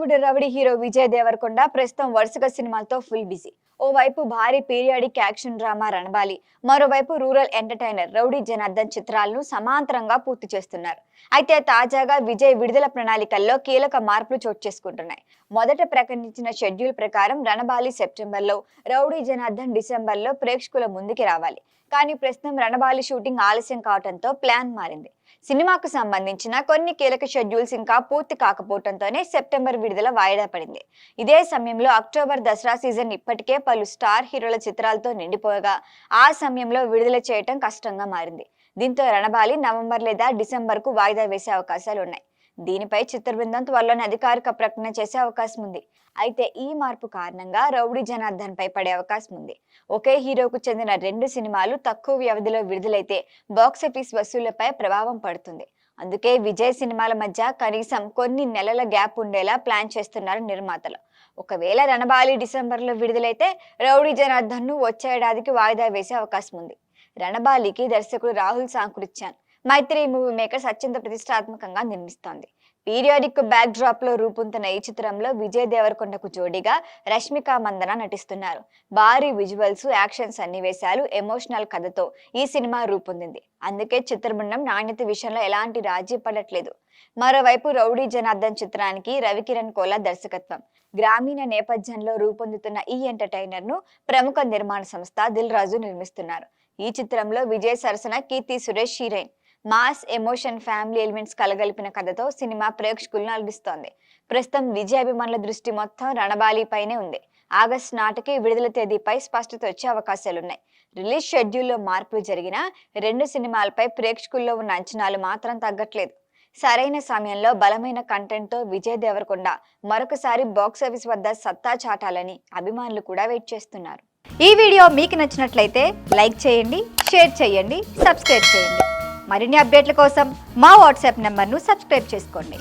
Bollywood rowdy hero Vijay Devarakonda ప్రస్తుతం వరుసగా సినిమాలతో ఫుల్ బిజీ. ఓవైపు భారీ పీరియాడిక్ యాక్షన్ డ్రామా రణబాలి, మరోవైపు రూరల్ ఎంటర్టైనర్ రౌడీ జనార్దన్ చిత్రాలను సమాంతరంగా పూర్తి చేస్తున్నారు. అయితే తాజాగా విజయ్ విడుదల ప్రణాళికల్లో కీలక మార్పులు చోటు చేసుకుంటున్నాయి. మొదట ప్రకటించిన షెడ్యూల్ ప్రకారం రణబాలి సెప్టెంబర్లో, రౌడీ జనార్దన్ డిసెంబర్లో ప్రేక్షకుల ముందుకి రావాలి. కానీ ప్రస్తుతం రణబాలి షూటింగ్ ఆలస్యం కావడంతో ప్లాన్ మారింది. సినిమాకు సంబంధించిన కొన్ని కీలక షెడ్యూల్స్ ఇంకా పూర్తి కాకపోవడంతోనే సెప్టెంబర్ విడుదల వాయిదా పడింది. ఇదే సమయంలో అక్టోబర్ దసరా సీజన్ ఇప్పటికే పలు స్టార్ హీరోల చిత్రాలతో నిండిపోగా ఆ సమయంలో విడుదల చేయటం కష్టంగా మారింది. దీంతో రణబాలి నవంబర్ లేదా డిసెంబర్కు వాయిదా వేసే అవకాశాలు ఉన్నాయి. దీనిపై చిత్ర బృందం త్వరలోనే అధికారిక ప్రకటన చేసే అవకాశం ఉంది. అయితే ఈ మార్పు కారణంగా రౌడీ జనార్దన్ పై పడే అవకాశం ఉంది. ఒకే హీరోకు చెందిన 2 సినిమాలు తక్కువ వ్యవధిలో విడుదలైతే బాక్సాఫీస్ వసూళ్లపై ప్రభావం పడుతుంది. అందుకే విజయ్ సినిమాల మధ్య కనీసం కొన్ని నెలల గ్యాప్ ఉండేలా ప్లాన్ చేస్తున్నారు నిర్మాతలు. ఒకవేళ రణబాలి డిసెంబర్లో విడుదలైతే రౌడీ జనార్దన్ ను వచ్చే ఏడాదికి వాయిదా వేసే అవకాశం ఉంది. రణబాలికి దర్శకుడు రాహుల్ సాంకృత్యాన్ మైత్రి మూవీ మేకర్స్ అత్యంత ప్రతిష్టాత్మకంగా నిర్మిస్తోంది. పీరియాడిక్ బ్యాక్ డ్రాప్ లో రూపొందుతున్న ఈ చిత్రంలో విజయ్ దేవరకొండకు జోడీగా రష్మిక మందన నటిస్తున్నారు. భారీ విజువల్స్, యాక్షన్ సన్నివేశాలు, ఎమోషనల్ కథతో ఈ సినిమా రూపొందింది. అందుకే చిత్ర బృందం నాణ్యత విషయంలో ఎలాంటి రాజీ పడట్లేదు. మరోవైపు రౌడీ జనార్దన్ చిత్రానికి రవికిరణ్ కోలా దర్శకత్వం. గ్రామీణ నేపథ్యంలో రూపొందుతున్న ఈ ఎంటర్టైనర్ ను ప్రముఖ నిర్మాణ సంస్థ దిల్ రాజు నిర్మిస్తున్నారు. ఈ చిత్రంలో విజయ్ సరసన Keerthy Suresh heroine. Mass, emotion, family elements కలగలిపిన కథతో సినిమా ప్రేక్షకులను అలరిస్తోంది. ప్రస్తుతం విజయ్ అభిమానుల దృష్టి మొత్తం రణబాలి పైనే ఉంది. ఆగస్టు నాటికి విడుదల తేదీపై స్పష్టత వచ్చే అవకాశాలున్నాయి. రిలీజ్ షెడ్యూల్లో మార్పులు జరిగినా 2 సినిమాలపై ప్రేక్షకుల్లో ఉన్న అంచనాలు మాత్రం తగ్గట్లేదు. సరైన సమయంలో బలమైన కంటెంట్తో విజయ్ దేవరకొండ మరొకసారి బాక్సాఫీస్ వద్ద సత్తా చాటాలని అభిమానులు కూడా వెయిట్ చేస్తున్నారు. ఈ వీడియో మీకు నచ్చినట్లయితే లైక్ చేయండి, షేర్ చేయండి, సబ్స్క్రైబ్ చేయండి. మరిన్ని అప్డేట్ల కోసం మా వాట్సాప్ నెంబర్ను సబ్స్క్రైబ్ చేసుకోండి.